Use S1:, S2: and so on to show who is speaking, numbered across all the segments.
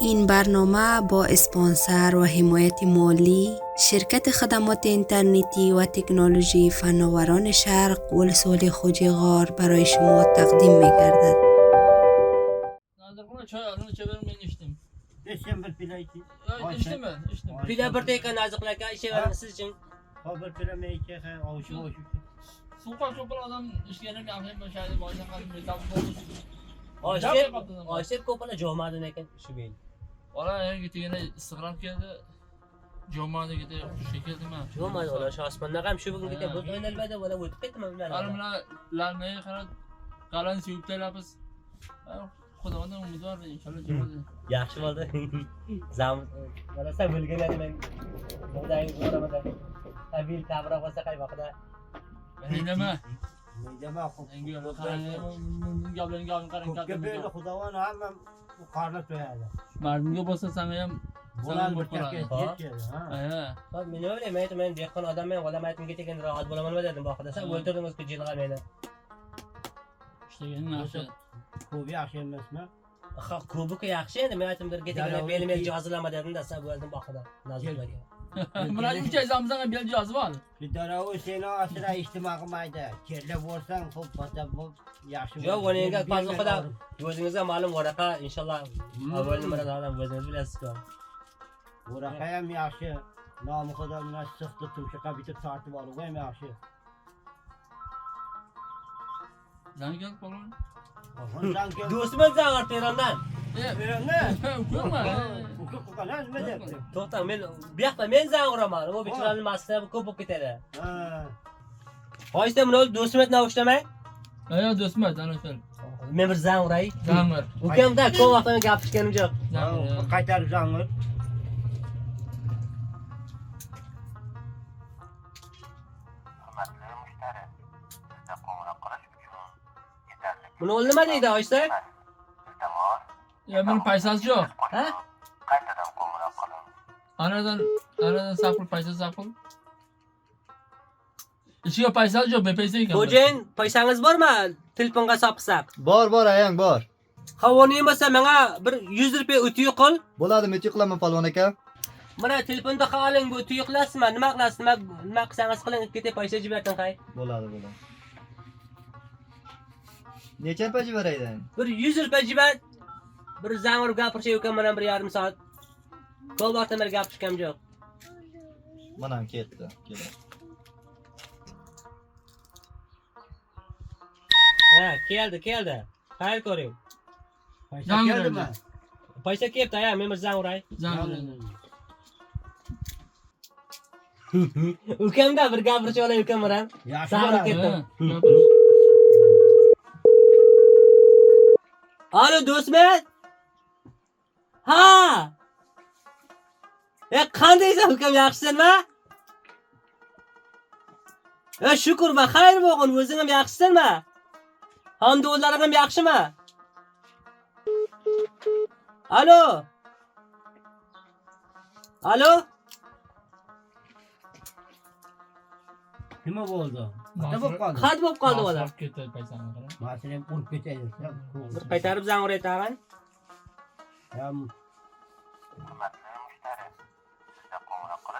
S1: این برنامه با اسپانسر و حمایت مالی شرکت خدمات اینترنتی و تکنولوژی فناوران شرق ولسوالی خوجی غار برای شما تقدیم می گردد.
S2: İçtim bir pile içtim.
S3: İçtin mi? İçtim.
S4: Pide bir teka nazıklaka işe vermesiz için.
S2: Ha bir pile mi içe ha avuçu avuçu.
S3: Sokak sokak adam işlerini yapayım ben şahidi bazen kaldım bir tavuk olmuş.
S4: Aşep kopana jomadın eken şu beyin.
S3: Valla her gittiğine istikraf geldi. Cuma'da gitti şekildi mi?
S4: Jomad ola şahsmanna kam şu bugün gide bu elbette wala wut ketme
S3: Alım
S4: bilmem.
S3: la lanmaya kadar kalan suyukta lapız. Xudodan umid var inşallah Cuma'da.
S4: Yaxshi bo'ldi. Zam mana sen bilganlar men bunday ko'ramadan. Tabil tabra bo'lsa qay vaqtda.
S3: Nima?
S2: Neyme akıl.
S3: Engi gaplarni qarang
S2: Köpke böyle kudavan hemen bu karnı toyadı.
S3: Mardinga bo'lsa sana ham
S2: Bolan bir
S3: bo'lib
S2: tek
S3: qoladi.
S2: yetdi ha.
S3: Ha.
S4: Bak men o'ylayman, men dehqon odamman, wala aytmga tekin rohat bo'laman dedim bu haqda. Sen o'ltirdingiz ku jilg'a meni.
S3: İşte yaxshi.
S2: Ko'p yaxshi emasmi?
S4: Ha, ko'buki yaxshi endi, men aytdim geteklar belim el jihozlama dedim da sen o'ldim bu haqda. Nazirlarga.
S3: Buna 3 ay zamzanga bel cihazı var.
S2: Bir daravu seni asıra içtima qilmaydi. Kelle bo'lsang xo'p bata bu yaxshi.
S4: Yo'q, o'ninga fazla xudo o'zingizga ma'lum varaqa inshaalloh avval nimadan adam o'zingiz bilasiz-ku.
S2: Varaqa ham yaxshi. Nomi xudo bilan siqdi tumshuqqa bitib tortib olib ham yaxshi.
S3: Zang gel falan.
S4: Do'stimiz zang'ir Terondan.
S2: Verenler.
S3: Ko'rma.
S2: Hukuk qilgan nima debdi?
S4: To'xta, men bu yoqda men zang'iraman. U bichlarning masxara ko'p bo'lib ketadi.
S2: Ha.
S4: Hoysta buni do'stimiz navishtamay.
S3: Ya do'stmat ana shu.
S4: Men bir zang'iray.
S3: Zang'ir.
S4: Ukamda ko'p vaqtdan gapirishganim yo'q.
S3: Zang'ir.
S2: Qaytarib zang'ir.
S4: Buni o'l nima deydi hoysta?
S3: Ya benim paysası yok.
S4: Ha?
S3: Anadan sapıl paysası sapıl. İçiga paysası yok. BPS ekan.
S4: Xo'jayin, paysangiz bormi? Telefonga sopqisak.
S5: Bor ayang bor.
S4: Havoning bo'lsa menga bir 100 rupiya o'tiy qil.
S5: Bo'ladi, necha qilaman polvon aka?
S4: Mana telefonda qoling, bu o'tiy qilasizmi? Nima qilasiz? Nima qilsangiz qiling, ketib paysa jibating qay.
S5: Bo'ladi. Necha paji beraydan?
S4: Bir 100 rupiya jibat. Bir zang'ir gapirishga ukam bilan 1,5 soat. Ko'p vaqtdan beri gapirishgam yo'q.
S5: Mana ketdi.
S4: Ha, keldi. Xayr ko'ring.
S2: Zang'ir keldimi?
S4: Paysa kelibdi, aya, men bir zang'iray.
S3: Zang'ir.
S4: Ukamda bir gapirishib olay ukam bilan.
S2: Yaxshi
S4: Zang'ir
S2: bo'ladi.
S4: ketdim. Alo do'stmat? Ha! Qandaysan ukam, yaxshisanmi? Shukr va xayr bo'lg'in, o'zing ham yaxshisanmi? Hamdonlaring ham yaxshimi? Alo?
S2: Nima bo'ldi? Nima bo'lib qoldi?
S4: Qad bo'lib qoldi bola.
S3: Ketdi paysani qara.
S2: Masala ham urib ketadi.
S4: Bir qaytarib zang'ir tag'in.
S2: Ham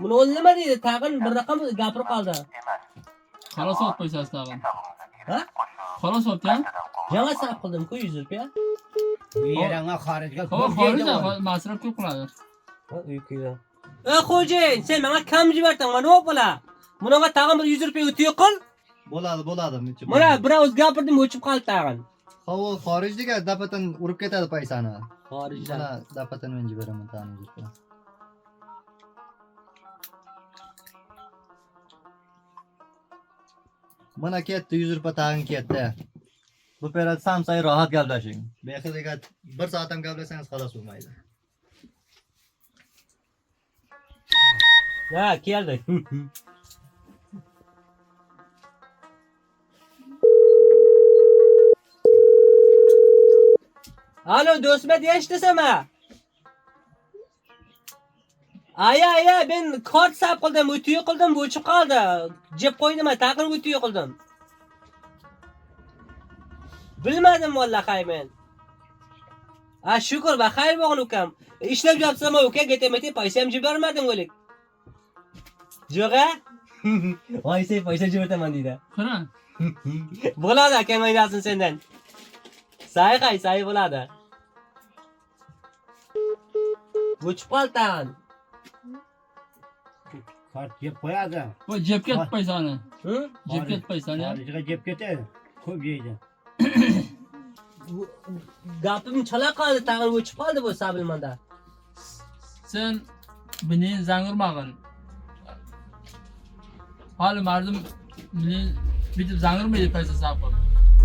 S4: Buni o'l nima deydi? Tag'in bir raqam gapirib qoldi.
S3: Xolos ot paysasi tag'in.
S4: Ha?
S3: Xolos otgan.
S4: Yana sarf qildim-ku 100 rupiya.
S2: bu yeranga xorijga
S3: Hava xorijda masraf ko'p qiladi.
S4: Uyquda. Xo'jayin, sen menga kam jibartang, mana nima bo'lar? Bunga tag'in bir 100 rupiya o'tiy qil.
S5: Bo'ladi, necha.
S4: Mana biroz gapirdim, o'chib qoldi tag'in.
S5: Havo xorijdiga dapatan urib ketadi paysani.
S4: Xorijdan.
S5: Mana dapatan men jibaraman taningizga. Mana ketdi 100 rupiya tag'in ketdi. Bu perad samsay rohat gaplashing. Bexidiga 1 soat ham gaplasangiz xolos bo'lmaydi.
S4: Ha, keldi. Alo do'stmat, eshitasanmi? Aya, ben kart sap qildim, o'tiy qildim, o'chib qoldi. Jeb qo'ydim, taqin o'tiy qildim. Bilmadim vallahi men. Shukur va xayr bo'lgin ukam. Ishlab yotsam uka getemete paysa ham jib bermading o'lik. Jo'g'a? Voysay paysa jibertaman deydi.
S3: Qara.
S4: Bo'ladi akam aylasin sendan. Say bo'ladi. O'chib qoltan.
S2: Kart yeb qo'yadi.
S3: Bu jeb ket paysani.
S4: Hı?
S3: Jeb ket paysani.
S2: Xorijga jeb ketadi. Ko'p yeydi.
S4: Gapim chala qoldi, tag'in o'chib qoldi bu sabilmanda.
S3: Sen beni zangirmag'in. Hali mardim beni bitib zangirmaydi paysa saqib.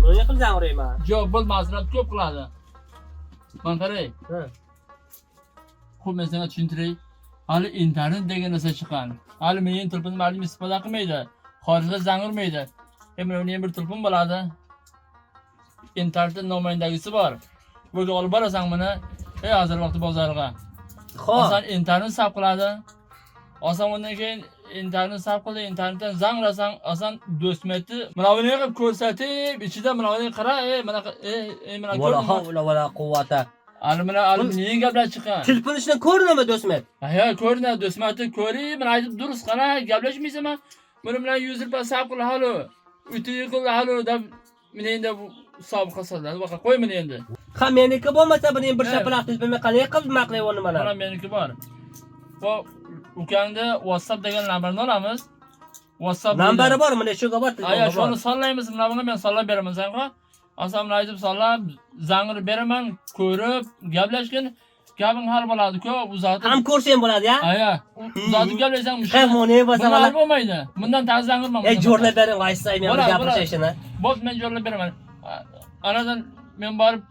S4: Nima qilib zangirayman?
S3: Yo'q, bu masraf ko'p qiladi. Mana qaray.
S4: Ha.
S3: Xo'p, men senga tushuntiray. Hali internet degan narsa chiqqan. Hali mening telefonim mardim istifoda qilmaydi. Xorijda zangirmaydi. Men uning bir telefon bo'ladi. İnternetda nomayindagisi bor. Bo'lga olib borasan buni. Hozir vaqti bozorga.
S4: Xo'p.
S3: Osan internet sap qiladi. Osan undan keyin internet sap qildi, internetdan zanglasang, osan do'stmetni mana buni qilib ko'rsatib, ichida mana buni qara, mana mana
S4: Wala
S3: ko'rdingmi?
S4: havla wala quvvata.
S3: Ali mening gaplar chiqqan.
S4: Telefon ichidan ko'rinadimi do'stmet?
S3: Ha, ko'rinadi, do'stmetni ko'ring, men aytib durust qara, gaplashmaysanmi? Buni bilan 100 yil sap qil halo. Uti qil halo deb meni endi hisob qilsalar, baqa qo'y meni endi.
S4: Ha, meniki bo'lmasa buni bir shapaloq telefon qalay qilib maqlayapman mana.
S3: Mana meniki bor. Bu ukangda WhatsApp degan namerni olamiz. WhatsApp
S4: Nambari bor, mana shuga bor.
S3: Aya, shuni sollaymiz, mana buni men sollab beraman senga. Asamni aytib sollab, zangir beraman, ko'rib, gaplashgin, gaping hal bo'ladi-ku, bu zoti.
S4: Ham ko'rsam bo'ladi, ya?
S3: Aya, zoti gaplashsang
S4: Ha, mone bo'lsa
S3: mana
S4: mana.
S3: bo'lmaydi. Bundan taz zangirman.
S4: Jo'rlab bering, vaysay men
S3: Bo'ladi,
S4: gapirishini.
S3: Bo'p, men jo'rlab beraman. Anadan men borib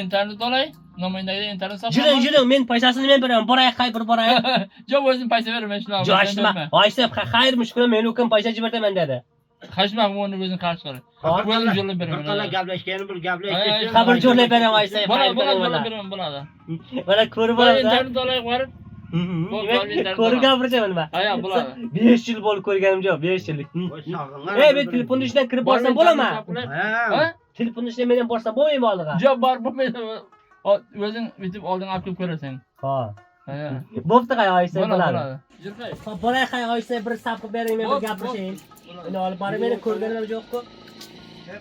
S3: internet olay, nomayindagi internet sotaman.
S4: Juring, men paysasini men beraman. Boray, bir boray.
S3: Yo'q, o'zim paysa beraman shunaqa.
S4: Jo'shma. Vaysay, xayr mushkul, men ukam paysa jibertaman dedi.
S3: Qashmaq uni o'zini qarshi qilib. O'zim jo'rlab beraman.
S2: Bir qala gaplashgani bir gaplashib.
S4: Ha, bir jo'rlab beraman, vaysay.
S3: Bo'ladi, beraman, bo'ladi.
S4: Mana ko'rib
S3: Bo'ladi,
S4: bo'ladi.
S3: internet olay borib.
S4: Ko'rib gapirchaman man.
S3: Aya, bo'ladi.
S4: 5 yil bo'lib ko'rganim yo'q, 5 yillik. Men telefonni ichidan kirib borsam bo'ladimi?
S3: Ha?
S4: Telefonni ichidan men ham borsam bo'lmaymi oldiga?
S3: Yo'q, bor, bo'lmaydi. O'zing bitib oldin olib kelib ko'rasan.
S4: Ha.
S3: Ha.
S4: Bo'pti, vaysay bo'ladi.
S3: Jirqay.
S4: Hop, boray, vaysay bir sap qilib bering, men bir gapirishing. Meni olib borib, meni ko'rganim yo'q-ku.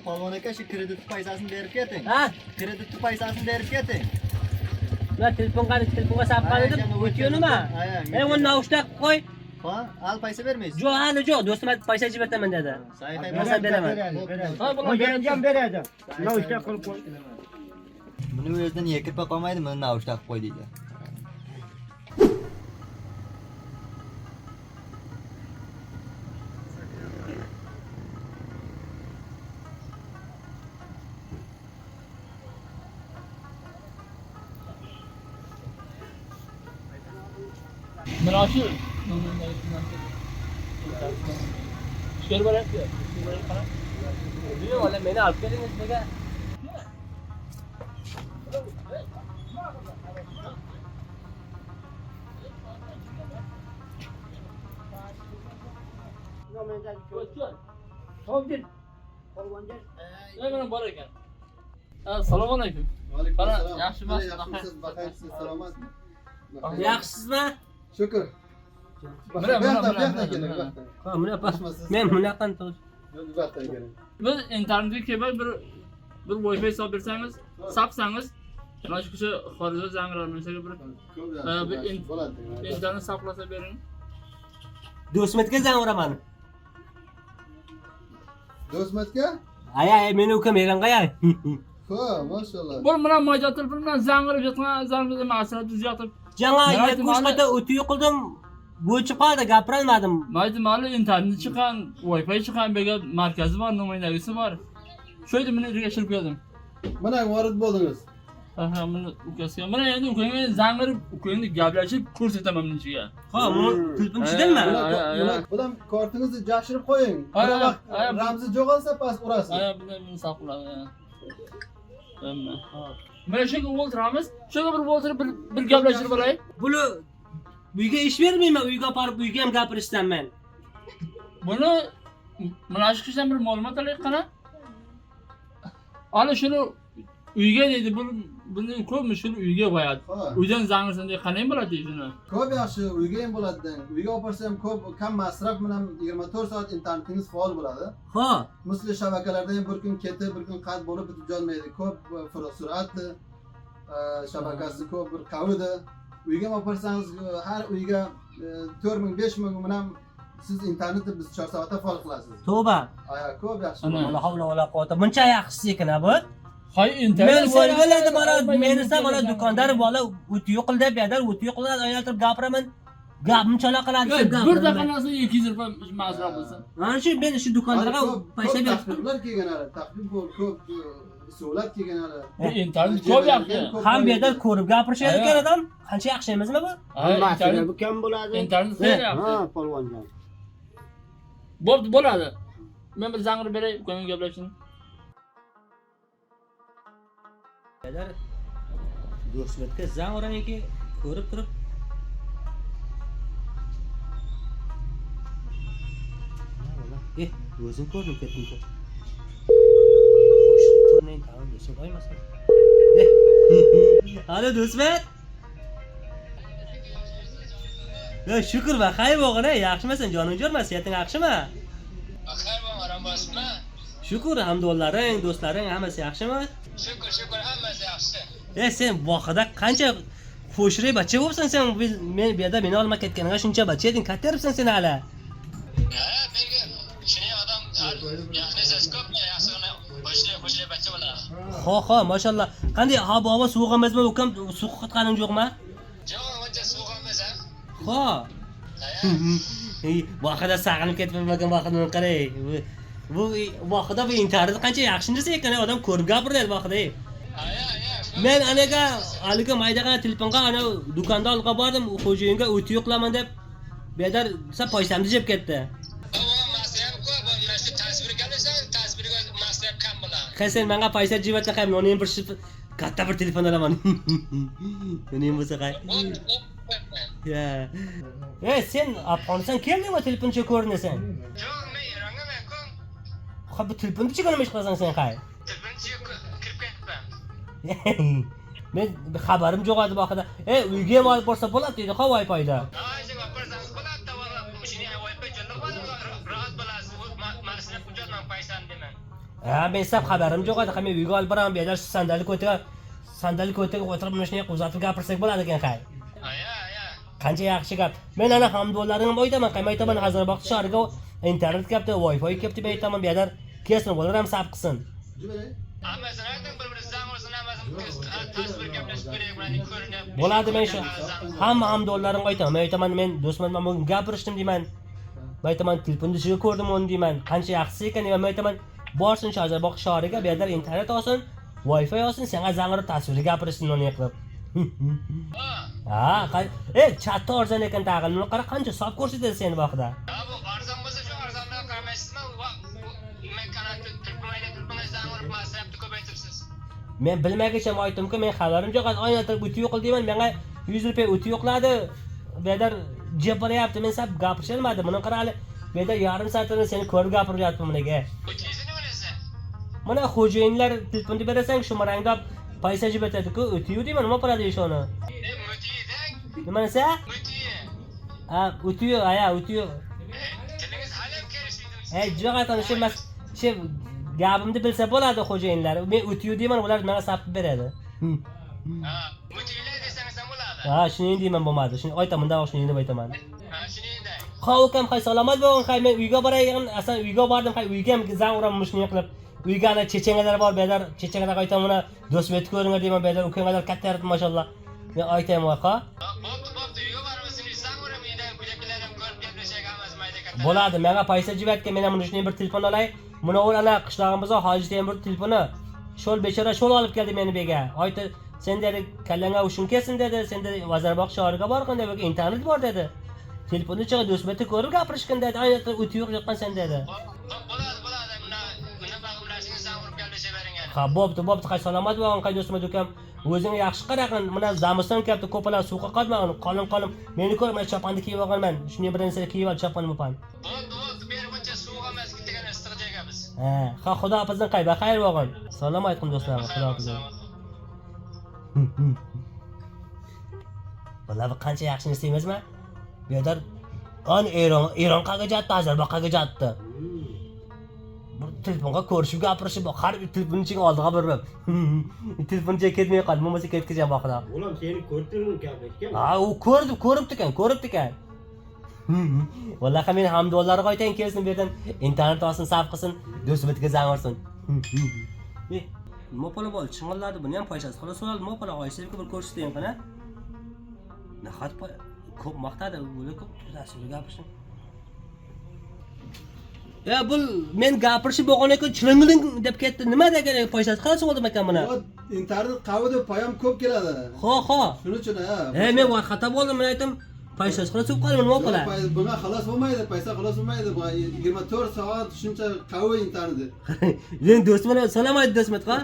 S5: Polvon aka shu kredit paysasini berib keting.
S4: Ha?
S5: Kredit paysasini berib keting.
S4: Na telefonga sap qilib o'tyo nima? Uni naushta qo'y.
S5: Ha, al paysa bermaysiz.
S4: Yo'q, hali yo'q, do'stim paysa jibertaman dedi.
S5: Sayfay
S4: beraman.
S3: Ha,
S2: Beradigan beradi. Naushta qilib qo'y.
S5: Buni o'zidan yekirpa qolmaydi, buni naushta qilib qo'y deydi.
S3: Mana shu. Shker bo'lyapti.
S4: Yo'q, hali meni olib kelingiz nega?
S2: Hozir.
S3: Mana bor ekan. Assalomu alaykum. Qara, yaxshimisiz?
S6: Yaxshimisiz, baxayrsiz, salomatmi?
S4: Yaxshisizmi?
S6: Shukr.
S3: Mana.
S4: Ha, bunaqa. Men bunaqani
S3: Biz internetga kelib bir Wi-Fi solib bersangiz, saqsangiz, mana shu kishi xorijda zangirlanmasaga bir internet saqlasa bering.
S4: do'stmetga zang uraman.
S6: Do'stmatga?
S4: Ay, meni ukam eranqay.
S6: Ha, maşallah.
S3: Bu bilan mo'jat telefon bilan zangirib yotgan, zangirib masrafni ziyotib.
S4: Jana 70 marta o'tiy qildim. Bo'chib qoldi, gapirolmadim.
S3: Mayli mali internet chiqqan, Wi-Fi chiqqan, bega markazi bor, nomayindagisi bor. Shu yerda meni ergashtirib keldim.
S6: Mana varid bo'ldingiz.
S3: Ha, meni ukasiga. Mana endi ukangga zangirib, ukangni gaplashib ko'rsataman men ichiga.
S4: Ha, bu telefon ichidanmi?
S6: Budan kartınızı jashirib qo'ying. Bir vaqt ramzi jo'g'alsa past urasiz.
S3: Aya, buni saqladi. Mana shu yerga o'tiramiz. Shu yerga bir o'tirib bir gaplashib olay.
S4: Buni uyga ish bermayman, uyga borib uyga ham gapirishdan men.
S3: Buni mana shu kishidan bir ma'lumot olaylik qana. Ana shuni uyga deydi, bu buning ko'p mushkul uyga qo'yadi.
S6: Xo'p.
S3: Uydan zang'irsanda qanday bo'ladi shuni?
S6: Ko'p yaxshi uyga ham bo'ladi. Uyga olib borsam ko'p kam masraf bilan 24 soat internetingiz faol bo'ladi.
S4: Ha.
S6: Misli shabakalarda ham bir kun ketib, bir kun qat bo'lib bitib bo'lmaydi. Ko'p surat shabakasi ko'p bir qavidi. Uyga olib borsangiz har uyga 4000 5000 bilan siz internetni biz 4 soatda faol qilasiz.
S4: Tavba.
S6: Aya ko'p yaxshi.
S3: Ana.
S4: La havla va la quwwata. Buncha yaxshisi ekan bu.
S3: Hay
S4: Men
S3: internet
S4: o'rganadi mana men esa mana do'kondar bola o'ti yo'q qildi, bu yerda o'ti yo'q qiladi, aylantirib gapiraman. Gapim chala qiladi, deb
S3: bir
S4: gapiraman.
S3: daqiqasi 200 rupiya masraf bo'lsin.
S4: Mana shu men shu do'konlarga paysa berib
S6: takliflar kelganlar. Taklif bo'lib ko'p savlat kelganlar.
S3: Bu internet ko'p yaxshi.
S4: ham bu yerda ko'rib gapirishadi ekan adam. Qancha yaxshi emasmi bu?
S2: Hammasi bu kam bo'ladi.
S3: Internet xeyli yaxshi.
S2: Ha, polvonjon.
S3: Bo'pti, bo'ladi. Men bir zang'ir beray, ko'ngil gaplashsin.
S4: Beyler do'stlikka zang uraniki ko'rib turib o'zim ko'rdim ketdim. Ko'rning tamam do'stim qo'ymasin. Alo do'stmat. Ya shukr va xayr o'g'il, yaxshimisan? Joning jo'rmas, siyating yaxshimi?
S7: Xayr bo'lsin, aram bo'lsinmi?
S4: Shukr, hamdonlaring, do'stlaring hammasi yaxshimi?
S7: Shukr, hammasi yaxshi.
S4: Sen vohida qancha qo'shray bacha bo'lsan sen, men bu yerda meni olma ketganiga shuncha bacha eding, katta yeribsan sen hali.
S7: Ha, menga shuni odam yaxshi ko'pmi, yaxshigina qo'shray bacha bo'ladi.
S4: Ha, mashallah. Qanday havo sovuq emasmi, ukam? Suv qatqaning yo'qmi?
S7: Yo'q, uncha sovuq emas, ha?
S4: Ha. Vohida saqlanib ketmagan vohidani qaray. Bu vohida bu internet qancha yaxshi narsa ekan, odam ko'rib gapiradi vohida. Men anaga haligi maydagina telefonga ana do'konda olib bordim, xo'jayinga o'ti yo'qlaman deb, bu yerda sa paysamni jeb ketdi.
S7: Masraf ko'p, mana shu tasvirga olsan, tasvirga masraf kam bo'ladi.
S4: Sen menga paysa jibatga ham men bir katta bir telefon olaman. Mening bo'lsa qay. Ya. Sen Afg'oniston keldingmi telefoncha ko'rinasan?
S7: Yo'q, men Erongaman ku.
S4: Ha, bu telefonni chiqarib ish qilasan sen qay?
S7: Telefonchiga kirib ketdim.
S4: Men xabarim yo'q edi vaqtida. Uyga ham olib borsa bo'ladi dedi, ha Wi-Fi-da.
S7: Ha, ishga borsangiz bo'ladi, to'g'ri. Shuni Wi-Fi jo'nab bo'ladi, rahat bo'lasiz. Masraf hujjatdan paysan deman.
S4: Men sab xabarim yo'q edi, men uyga olib boraman, bu yerda sandalga ko'taga o'tirib mana shunday uzatib gapirsak bo'ladi ekan qay. Qancha yaxshi gap. Men ana hamdonlaringni aytaman, qayma aytaman, Hazarboq shahriga internet kelibdi, Wi-Fi kelibdi, deb aytaman, bu yerda kelsin, bo'lar ham sab qilsin.
S7: Hammasini ayting, bir-biringizni bo'lsin, hammasini tasvir gaplashib beraylik, mana ko'rinib.
S4: Bo'ladi, men shu hamma hamdonlarimga aytaman. Men aytaman, men do'stman bilan bugun gapirishdim deyman. Men aytaman, telefonda shu ko'rdim uni deyman. Qancha yaxshi ekan, men aytaman, borsin shu Hazarboq shahriga, bu yerda internet olsin, Wi-Fi olsin, senga zang'irib tasvirga gapirishsin uni qilib. Ha, chatda arzon ekan tag'in. Buni qara qancha hisob ko'rsatadi seni vaqtida.
S7: Ha, bu arzon bo'lsa shu arzondan qaramaysizmi? Men kanalni turmaydi, zang'irib masrafni ko'paytirsiz.
S4: Men bilmagicha aytdimku, men xabarim yo'q, oyna turib o'ti yo'q deyman, menga 100 rupiya o'ti yo'qladi. Bu yerda jeb boryapti, men sab gapirisholmadim. Buni qara hali bu yerda yarim soatdan seni ko'rib gapiryapman bunaga.
S7: O'tingizni o'ylaysiz?
S4: Mana xo'jayinlar telefonni berasang, shu marangda paysa jib etadi-ku, o'ti yo'q deyman, nima qiladi ishoni?
S7: O'tiydi.
S4: Nima desa?
S7: O'tiyi.
S4: Ha, o'ti yo'q, o'ti yo'q.
S7: Tilingiz hali ham kelishmaydimi?
S4: Jo'q aytadi, shu gapimni bilsa bo'ladi xo'jayinlar. Men o'ti yo'q deyman, ular menga sapib beradi.
S7: Ha, o'tiylar desangiz ham bo'ladi.
S4: Ha, shuni deyman bo'lmadi. Shuni aytaman, davoq shuni deb aytaman.
S7: Ha, shuni endi.
S4: Ha, ukam, hay salomat bo'ling, hay men uyga borayin, aslan uyga bordim, hay uyga ham zang uraman shuni qilib. Uyga ana chechengalar bor, bu yerda chechengalar aytaman, mana do'stmet ko'ringa deyman, bu yerda ukangalar katta yarib mashallah. Men aytayman, ha.
S7: Bo'pti, uyga boramiz, zang uramaydan, buyaklarim ham ko'rib gaplashak hammasi mayda katta.
S4: Bo'ladi, menga paysa jibatga men ham shunday bir telefon olay. Buni o'l ana qishlog'imizda Hoji Temur telefoni. Sho'l bechora sho'l olib keldi meni bega. Aytdi, sen dedi, kallanga ushun kelsin dedi, sen dedi, Vazirboq shahriga borgin dedi, internet bor dedi. Telefonni chiqib do'stmetni ko'rib gapirishgan dedi, aynan o'ti yo'q yoqqan sen dedi.
S7: Bo'ladi, buni bag'imlashingiz zang urib gaplashavering.
S4: Ha, bo'pti, hay salomat bo'ling, hay do'stmet ukam. O'zingga yaxshi qaragin, mana zamiston kelibdi, ko'palar suvga qolmagin, qolin. Meni ko'r, men choponni kiyib olganman. Shunday bir narsa kiyib ol, choponni bo'lpan.
S7: Bo'pti, berguncha suv emas, degan issiq joyga biz.
S4: Ha, xudo hafizdan qayba xayr bo'lgin. Salom aytqin do'stlar, xudo hafizdan. Vallahi bu qancha yaxshi narsa emasmi? Bu yerda Eron qayerga jatdi, Ozarbayjon qayerga jatdi. Bir telefonga ko'rishib gapirishib, har bir telefon ichiga oldiga borib. Telefon ichiga ketmay qoldi, bo'lmasa ketkizgan vaqtida.
S2: Ulan seni ko'rtirdim gaplashgan.
S4: Ha, u ko'ribdi ekan. Vallahi men hamdollarga aytayın kelsin bu yerdan internet olsin, saf qilsin, do'stbitiga zang ursin. Mo'pala bo'l, ching'illadi, buni ham foydasi. Xolos o'l, mo'pala oyishga bir ko'rsatayim qana. Nahot ko'p maqtadi, o'li ko'p tasavvur gapirsin. Ya bu men gapirishib bo'lganidan chilingiling deb ketdi. Nima degan foydasi? Xolos bo'ldim ekan buni.
S6: internet qavida payam ko'p keladi.
S4: Ha.
S6: Shuning uchun ha.
S4: Men var xato bo'ldim, men aytdim. Paysas xolos bo'lib qoldim, nima qilay?
S6: Bunga xolos bo'lmaydi, paysa xolos bo'lmaydi. Bu 24 soat shuncha qavi interneti.
S4: Men do'stim bilan salom ayt do'stmatqa.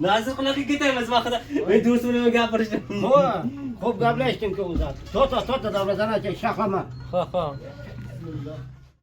S4: Nazir qilib ketamiz vaqtida. Men do'stim bilan gapirishdim.
S2: Xo'p gaplashding-ku o'zi. Tota davlatdan shaqlama.
S4: Ha.